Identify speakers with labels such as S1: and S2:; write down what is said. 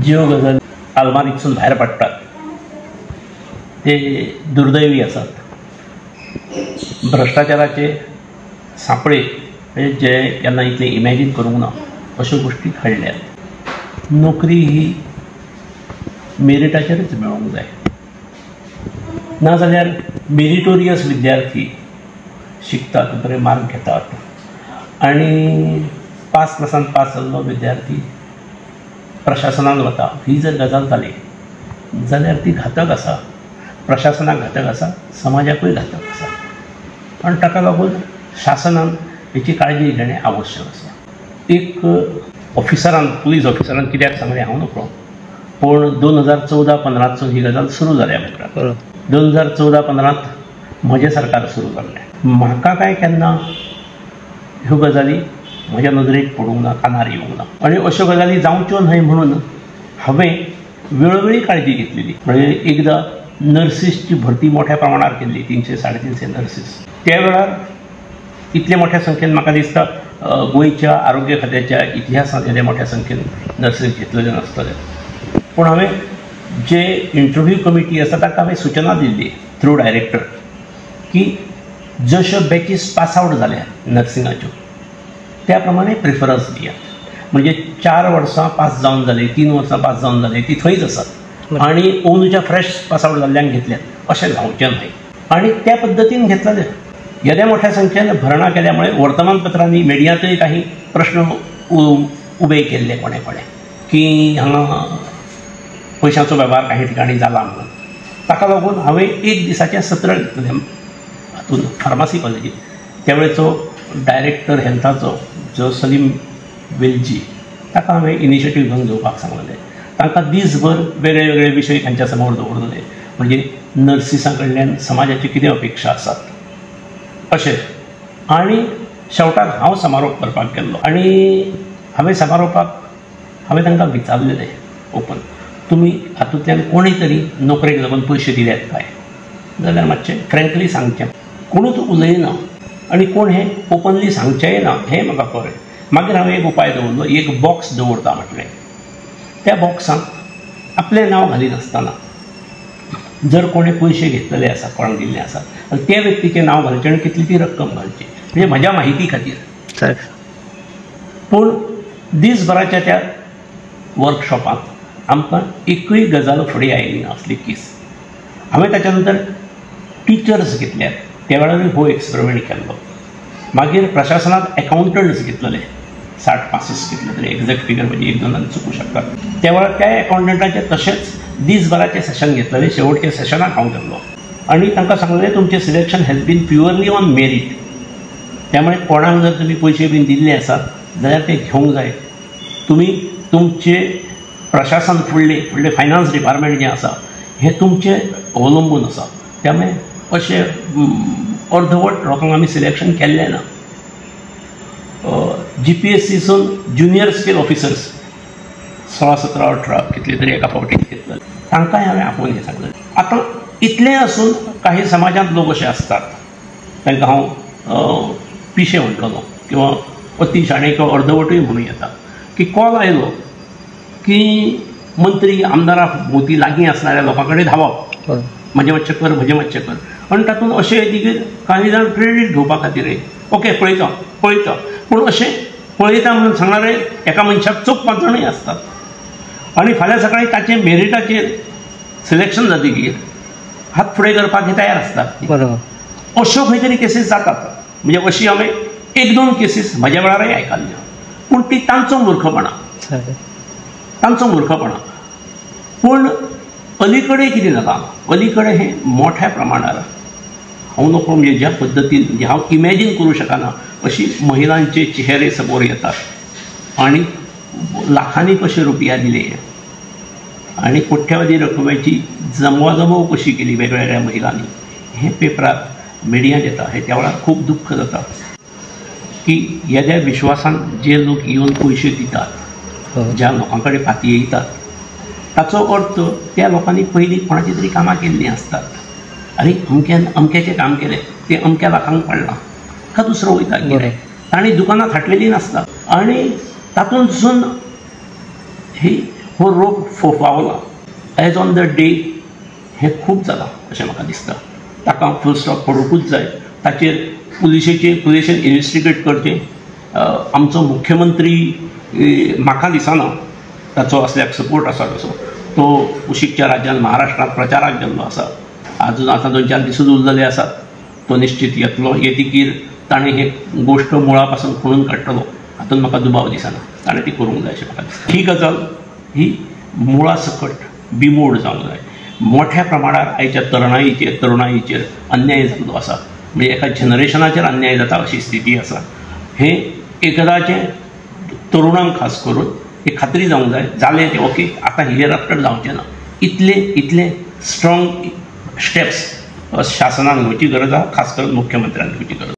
S1: ज्यो गजाली आलमारीतसून भायर पडटात ते दुर्दैवी आसात. भ्रष्टाचाराचे सांपळे जे केन्ना इतले इमॅजीन करूंक ना अश्यो गोश्टी घडल्यात. नोकरी ही मेरिटाचेरच मेळोंक जाय, नाजाल्यार मेरिटोरियस विद्यार्थी शिकतात, बरे मार्क घेतात आनी 5% पास जाल्लो विद्यार्थी प्रशासनान वता. ही जर गजाल जाली जाल्यार ती घातक आसा. प्रशासनाक घातक आसा, समाजाकूय घातक आसा. आनी ताका लागून शासनान हेची काळजी घेणें आवश्यक आसा. एक ऑफिसरान, पुलीस ऑफिसरान कित्याक सांगलें हांव नकळो, पूण 2014-15 ही गजाल सुरू जाल्या. मुखार 2014-15 म्हजें सरकार सुरू जाल्लें. म्हाका काय केन्ना ह्यो गजाली म्हज्या नदरेक पडूंक ना, कानार येवंक ना. आनी अश्यो गजाली जावच्यो न्हय म्हणून हांवें वेळोवेळी काळजी घेतलेली. म्हणजे एकदां नर्सीसची भरती मोठ्या प्रमाणार केल्ली, 300-350 नर्सीस. त्या वेळार इतले मोठ्या संख्येन म्हाका दिसता गोंयच्या आरोग्य खात्याच्या इतिहासांत येदे मोठ्या संख्येन नर्सीस घेतलेले नासतले. पूण हांवें जे इंटरव्यू कमिटी आसा ताका हांवें सुचना दिल्ली थ्रू डायरेक्टर की जश्यो बॅचीस पास आवट जाल्या नर्सिंगाच्यो त्या प्रमाणे प्रिफरन्स दियात. म्हणजे 4 वर्सां पास जावन जाले, 3 वर्सां पास जावन जाले ती थंयच आसात आनी ओनूच्या फ्रेश पास आवट जाल्ल्यांक घेतल्यात अशें जावचें न्हय. आनी त्या पद्दतीन घेतलेले. येद्या मोठ्या संख्येन भरणा केल्यामुळे वर्तमानपत्रांनी मिडियांतूय काही प्रश्न उबे केल्ले कोणे की हांगा पयशांचो वेव्हार काही ठिकाणी जाला म्हणून. ताका लागून हांवें एक दिसाचें सत्र घेतलें हातूंत फार्मासी कॉलेजीत. त्या वेळेचो डायरेक्टर हेल्थाचो जो सलीम वेलजी ताका हांवें इनिशिएटीव घेवन घेवपाक सांगलेलें. तांकां दीसभर वेगळे वेगळे विशय तांच्या समोर दवरलेले. म्हणजे नर्सिसां कडल्यान समाजाची कितें अपेक्षा आसात अशें. आनी शेवटाक हांव समारोप करपाक गेल्लो आनी हांवें समारोपाक तांकां विचारलेलें ओपन, तुमी हातूंतल्यान कोणीय तरी नोकरेक लागून पयशे दिल्यात काय? जाल्यार मातशें फ्रँकली सांगचें. कोणूच उलयना आनी कोण हें ओपनली सांगचेंय ना हें म्हाका कळ्ळें. मागीर हांवें एक उपाय दवरलो, एक बॉक्स दवरता म्हटलें. त्या बॉक्सांत आपलें नांव घालिनासतना जर कोणें पयशे घेतलेले आसा, कोणाक दिल्ले आसा, त्या व्यक्तीचें नांव घालचें आनी कितली ती रक्कम घालची, म्हणजे म्हज्या माहिती खातीर. पूण दिसभराच्या त्या वर्कशॉपांत आमकां एकूय गजाल फुडें आयली ना असली केस. हांवें ताच्या नंतर टिचर्स घेतल्यात. त्या वेळार हो एक्सपेरिमेंट केल्लो. मागीर प्रशासनांत एकावंटंट्स घेतलेले, 60-65 घेतले, एक्झॅक्ट फिगर म्हणजे 1-2 चुकूं शकतात. त्या वेळार त्या एकावंटंटाचें तशेंच दिसभराचें सेशन घेतलेलें. शेवटच्या सेशनाक हांव गेल्लो आनी तांकां सांगलें तुमचें selection has been purely on merit. त्यामुळे कोणाक जर तुमी पयशे बीन दिल्ले आसात जाल्यार ते घेवंक जाय. तुमी तुमचे प्रशासन फुडले फायनान्स डिपार्टमेंट जें आसा हें तुमचें अवलंबून आसा. त्यामुळे अशें अर्धवट लोकांक आमी सिलेक्शन केल्लें ना. GPSCसून ज्युनियर स्केल ऑफिसर्स 16-17-18 कितले तरी एका फावटी घेतले. तांकांय हांवें आपोवन हें सांगलें. आतां इतलें आसून काही समाजांत लोक अशे आसतात तांकां हांव पिशे म्हणटलो किंवा अतिशाणे किंवा अर्धवटूय म्हणूं येता की कॉल आयलो की मंत्री आमदारा भोवती लागीं असणाऱ्या लोकां कडेन धांवप, म्हजें मातशें कर, म्हजें मातशें कर. आनी तातूंत अशें की काही जाण क्रेडीट घेवपा खातीर ओके पळयता पूण अशें पळयता म्हणून सांगणारे एका मनशाक 4-5 जाणूय आसतात. आनी फाल्यां सकाळीं ताचें मेरिटाचेर सिलेक्शन जातकीर हात फुडें करपाक हे तयार आसतात. अश्यो खंय तरी केसीस जातात. म्हणजे अशी हांवें 1-2 केसीस म्हज्या वेळारय आयकल्ल्यो. पूण ती तांचो मुर्खपणा. पूण अलीकडे कितें जाता, अलीकडे हें मोठ्या प्रमाणार हांव नको म्हणजे ज्या पद्दतीन म्हणजे हांव इमॅजीन करूं शकना अशी महिलांचे चेहरे समोर येतात आनी लाखांनी कशे रुपया दिले आनी कोट्यावधी रकमेची जमवाजमव कशी केली वेगवेगळ्या महिलांनी हें पेपराक मिडियान येता. हे त्या वेळार खूब दुख्ख जाता की येद्या विश्वासान जे लोक येवन पयशे दितात, ज्या लोकां कडेन पातयेतात, ताचो अर्थ त्या लोकांनी पयलीं कोणाची तरी कामां केल्लीं आसतात. आनी अमक्याचें काम केलें तें अमक्या लाखांक पडलां का दुसरो वयता कितें तांणी दुकानां थाटलेलीं नासतात. आनी तातूंतसून ही हो रोग फोफावला एज ऑन द डे हें खूब जालां अशें म्हाका दिसता. ताका फुल स्टॉप पडोवंकूच जाय. ताचेर पुलिशेन इन्वेस्टिगेट करचें. आमचो मुख्यमंत्री म्हाका दिसना ताचो असल्याक सपोर्ट आसा तसो. तो कुशीकच्या राज्यान महाराष्ट्रांत प्रचाराक गेल्लो आसा. आजून आतां 2-4 दिसूच उरलेले आसात. तो निश्चित येतलो. येतकीर ताणें हे गोश्ट मुळा पासून खणून काडटलो हातूंत म्हाका दुबाव दिसना. ताणें ती करूंक जाय अशें म्हाका दिसता. ही गजाल ही मुळा सकट बिमोड जावंक जाय. मोठ्या प्रमाणार आयच्या तरुणाईचेर अन्याय जाल्लो आसा. म्हणजे एका जनरेशनाचेर अन्याय जाता अशी स्थिती आसा. हें एकदाचें तरुणांक खास करून ही खात्री जावंक जाय. जालें तें ओके, आतां हेर आफ्टर जावचें ना. इतले स्ट्रॉंग स्टेप्स शासनान घेवची गरज आसा. खास करून मुख्यमंत्र्यान घेवची गरज.